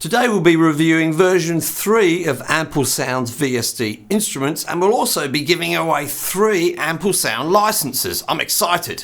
Today we'll be reviewing version 3 of AmpleSounds VST instruments, and we'll also be giving away 3 AmpleSound licenses. I'm excited.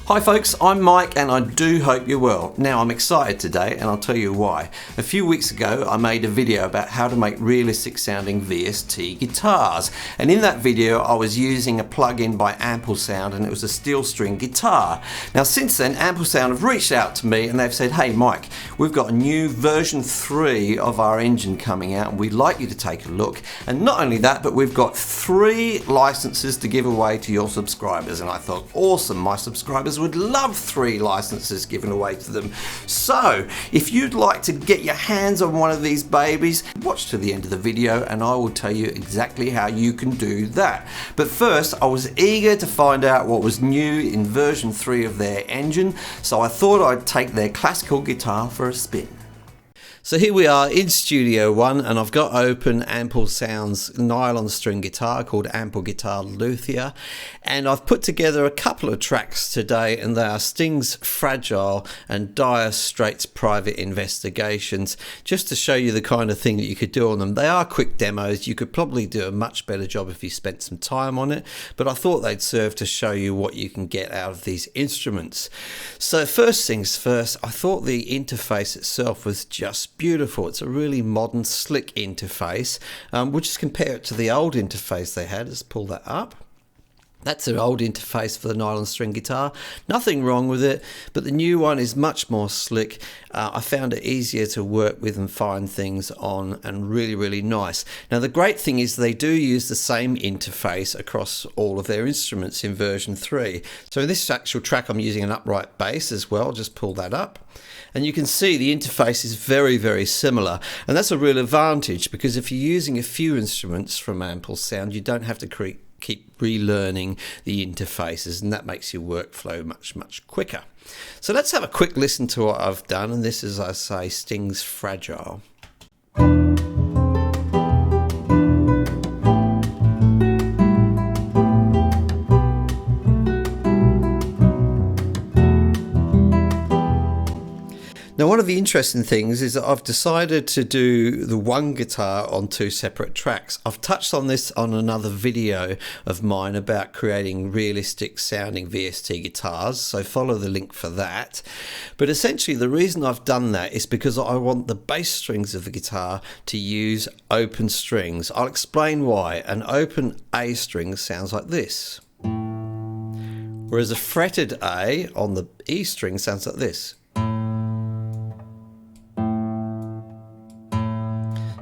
Hi folks, I'm Mike and I do hope you're well. Now I'm excited today and I'll tell you why. A few weeks ago I made a video about how to make realistic sounding VST guitars, and in that video I was using a plug-in by AmpleSound and it was a steel string guitar. Now since then AmpleSound have reached out to me and they've said, hey Mike, we've got a new version 3 of our engine coming out and we'd like you to take a look. And not only that, but we've got 3 licenses to give away to your subscribers. And I thought, awesome, my subscribers would love 3 licenses given away to them. So if you'd like to get your hands on one of these babies, watch to the end of the video and I will tell you exactly how you can do that. But first, I was eager to find out what was new in version 3 of their engine, so I thought I'd take their classical guitar for a spin. So here we are in Studio One and I've got open AmpleSounds nylon string guitar called Ample Guitar Luthier, and I've put together a couple of tracks today, and they are Sting's Fragile and Dire Straits Private Investigations, just to show you the kind of thing that you could do on them. They are quick demos. You could probably do a much better job if you spent some time on it, but I thought they'd serve to show you what you can get out of these instruments. So first things first, I thought the interface itself was just beautiful. It's a really modern, slick interface. We'll just compare it to the old interface they had. Let's pull that up. That's an old interface for the nylon string guitar. Nothing wrong with it, but the new one is much more slick. I found it easier to work with and find things on, and really, really nice. Now the great thing is they do use the same interface across all of their instruments in version 3. So in this actual track I'm using an upright bass as well. Just pull that up. And you can see the interface is very, very similar. And that's a real advantage, because if you're using a few instruments from AmpleSound, you don't have to keep relearning the interfaces, and that makes your workflow much, much quicker. So let's have a quick listen to what I've done. And this is, I say, Sting's Fragile. Now one of the interesting things is that I've decided to do the one guitar on 2 separate tracks. I've touched on this on another video of mine about creating realistic sounding VST guitars, so follow the link for that. But essentially the reason I've done that is because I want the bass strings of the guitar to use open strings. I'll explain why. An open A string sounds like this, whereas a fretted A on the E string sounds like this.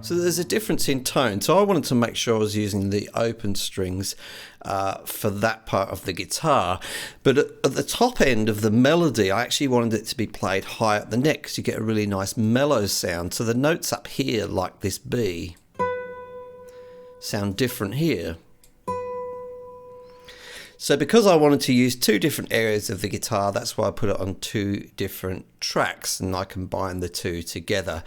So there's a difference in tone. So I wanted to make sure I was using the open strings for that part of the guitar. But at the top end of the melody, I actually wanted it to be played high at the neck, because you get a really nice mellow sound. So the notes up here, like this B, sound different here. So because I wanted to use 2 different areas of the guitar, that's why I put it on 2 different tracks, and I combined the 2 together.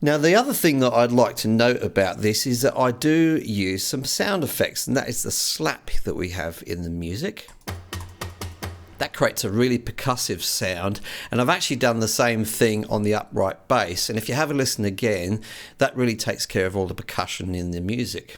Now the other thing that I'd like to note about this is that I do use some sound effects, and that is the slap that we have in the music. That creates a really percussive sound, and I've actually done the same thing on the upright bass, and if you have a listen again, that really takes care of all the percussion in the music.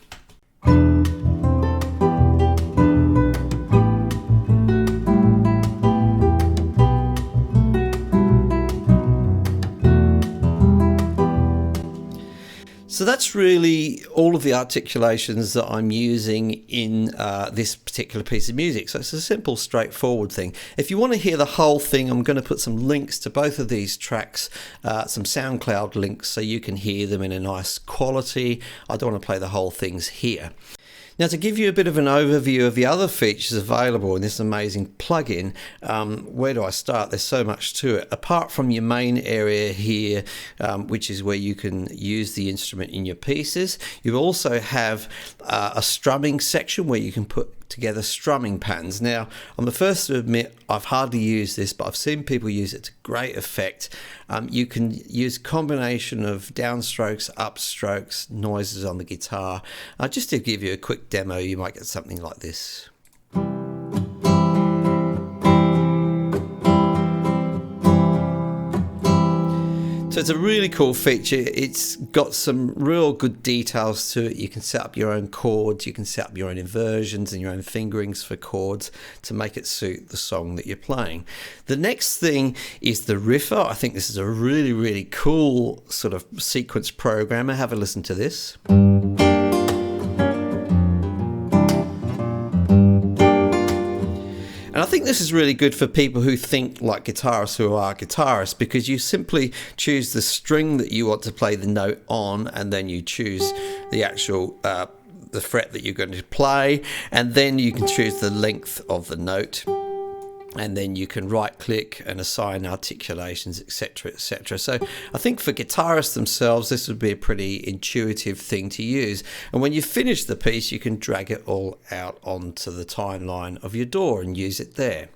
So that's really all of the articulations that I'm using in this particular piece of music. So it's a simple, straightforward thing. If you want to hear the whole thing, I'm going to put some links to both of these tracks, some SoundCloud links, so you can hear them in a nice quality. I don't want to play the whole things here. Now, to give you a bit of an overview of the other features available in this amazing plugin, where do I start? There's so much to it. Apart from your main area here, which is where you can use the instrument in your pieces, you also have a strumming section where you can put together strumming patterns. Now, I'm the first to admit I've hardly used this, but I've seen people use it to great effect. You can use a combination of downstrokes, upstrokes, noises on the guitar. Just to give you a quick demo, you might get something like this. So it's a really cool feature. It's got some real good details to it. You can set up your own chords, you can set up your own inversions and your own fingerings for chords to make it suit the song that you're playing. The next thing is the riffer. I think this is a really, really cool sort of sequence programmer. Have a listen to this. And I think this is really good for people who think like guitarists who are guitarists, because you simply choose the string that you want to play the note on, and then you choose the actual the fret that you're going to play, and then you can choose the length of the note. And then you can right click and assign articulations, etc, etc. So I think for guitarists themselves this would be a pretty intuitive thing to use, and when you finish the piece you can drag it all out onto the timeline of your DAW and use it there.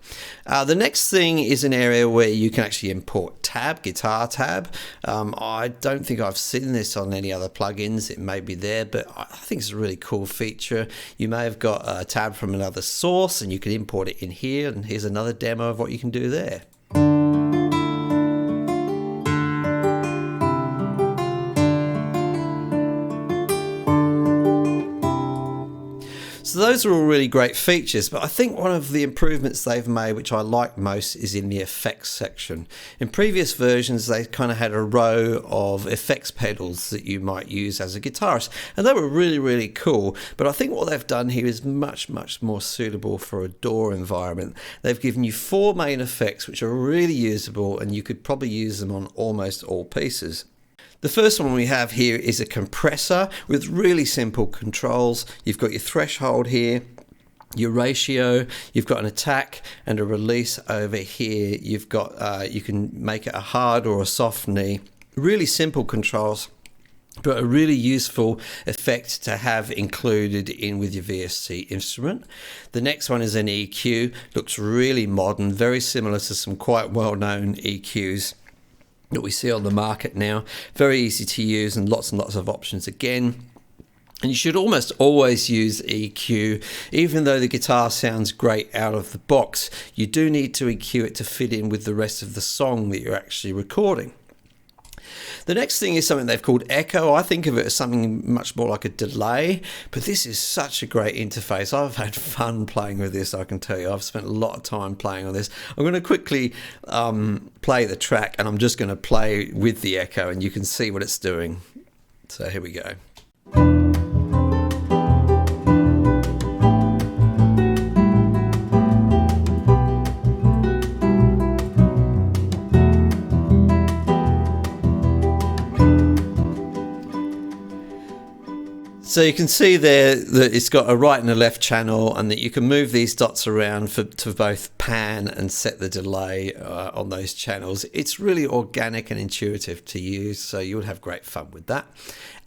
The next thing is an area where you can actually import guitar tab. I don't think I've seen this on any other plugins. It may be there, but I think it's a really cool feature. You may have got a tab from another source and you can import it in here, and here's another demo of what you can do there. So those are all really great features, but I think one of the improvements they've made, which I like most, is in the effects section. In previous versions, they kind of had a row of effects pedals that you might use as a guitarist, and they were really, really cool. But I think what they've done here is much, much more suitable for a DAW environment. They've given you 4 main effects, which are really usable, and you could probably use them on almost all pieces. The first one we have here is a compressor with really simple controls. You've got your threshold here, your ratio, you've got an attack and a release over here. You've got you can make it a hard or a soft knee. Really simple controls, but a really useful effect to have included in with your VST instrument. The next one is an EQ. Looks really modern, very similar to some quite well-known EQs that we see on the market now. Very easy to use and lots of options again. And you should almost always use EQ. Even though the guitar sounds great out of the box, you do need to EQ it to fit in with the rest of the song that you're actually recording. The next thing is something they've called echo. I think of it as something much more like a delay, but this is such a great interface. I've had fun playing with this, I can tell you. I've spent a lot of time playing on this. I'm going to quickly play the track, and I'm just going to play with the echo and you can see what it's doing. So here we go. So you can see there that it's got a right and a left channel, and that you can move these dots around to both pan and set the delay on those channels. It's really organic and intuitive to use, so you would have great fun with that.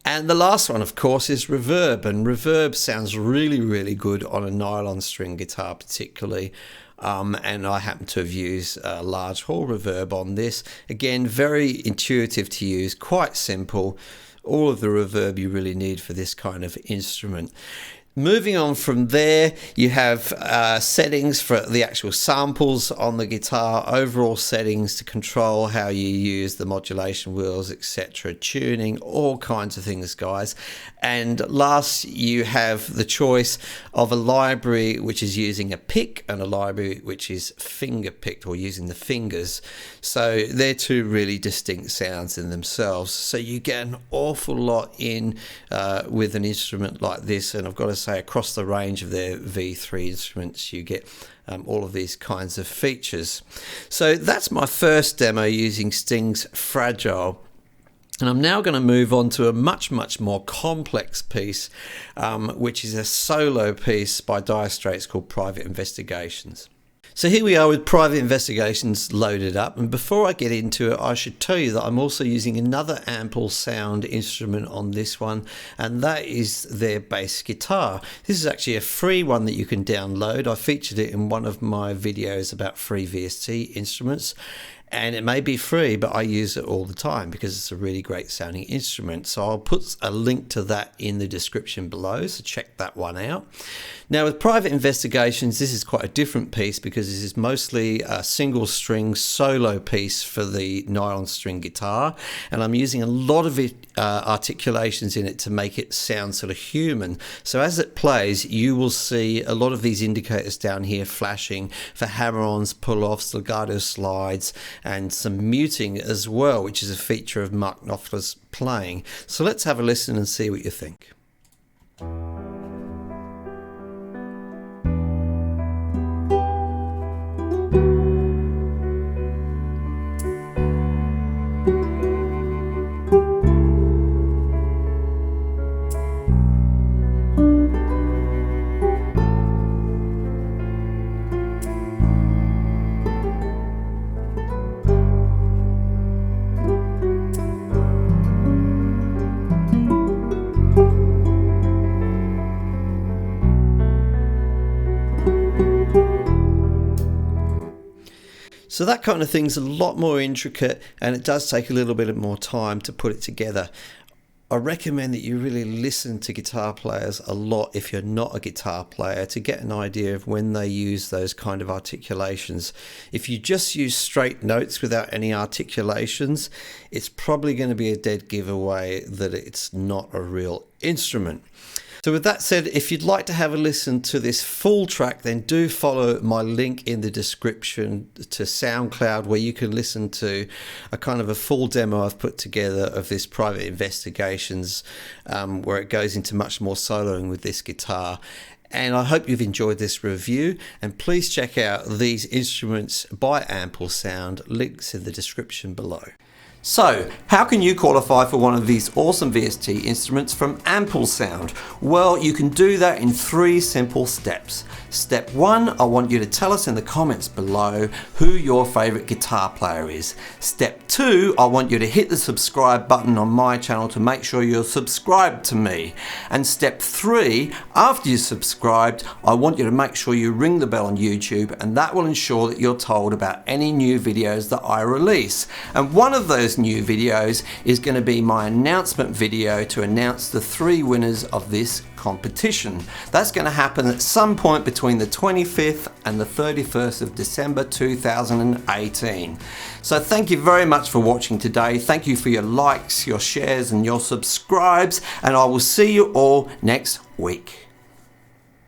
And the last one, of course, is reverb, and reverb sounds really, really good on a nylon string guitar particularly. And I happen to have used a large hall reverb on this. Again, very intuitive to use, quite simple. All of the reverb you really need for this kind of instrument. Moving on from there, you have settings for the actual samples on the guitar, overall settings to control how you use the modulation wheels, etc., tuning, all kinds of things, guys. And last, you have the choice of a library which is using a pick and a library which is finger picked or using the fingers. So they're two really distinct sounds in themselves. So you get an awful lot in with an instrument like this, and I've got to say across the range of their V3 instruments you get all of these kinds of features. So that's my first demo using Sting's Fragile, and I'm now going to move on to a much more complex piece, which is a solo piece by Dire Straits called Private Investigations. So here we are with Private Investigations loaded up, and before I get into it I should tell you that I'm also using another AmpleSound instrument on this one, and that is their bass guitar. This is actually a free one that you can download. I featured it in one of my videos about free VST instruments, And it may be free, but I use it all the time because it's a really great sounding instrument. So I'll put a link to that in the description below, so check that one out. Now with Private Investigations, this is quite a different piece because this is mostly a single string solo piece for the nylon string guitar, and I'm using a lot of articulations in it to make it sound sort of human. So as it plays, you will see a lot of these indicators down here flashing for hammer-ons, pull-offs, legato slides, and some muting as well, which is a feature of Mark Knopfler's playing. So let's have a listen and see what you think. So that kind of thing's a lot more intricate, and it does take a little bit more time to put it together. I recommend that you really listen to guitar players a lot if you're not a guitar player, to get an idea of when they use those kind of articulations. If you just use straight notes without any articulations, it's probably going to be a dead giveaway that it's not a real instrument. So with that said, if you'd like to have a listen to this full track, then do follow my link in the description to SoundCloud, where you can listen to a kind of a full demo I've put together of this Private Investigations, where it goes into much more soloing with this guitar. And I hope you've enjoyed this review, and please check out these instruments by AmpleSound, links in the description below. So, how can you qualify for one of these awesome VST instruments from AmpleSound? Well, you can do that in 3 simple steps. Step 1, I want you to tell us in the comments below who your favourite guitar player is. Step 2, I want you to hit the subscribe button on my channel to make sure you're subscribed to me. And step 3, after you're subscribed, I want you to make sure you ring the bell on YouTube, and that will ensure that you're told about any new videos that I release. And one of those new videos is going to be my announcement video to announce the 3 winners of this competition. That's going to happen at some point between the 25th and the 31st of December 2018. So thank you very much for watching today. Thank you for your likes, your shares and your subscribes, and I will see you all next week.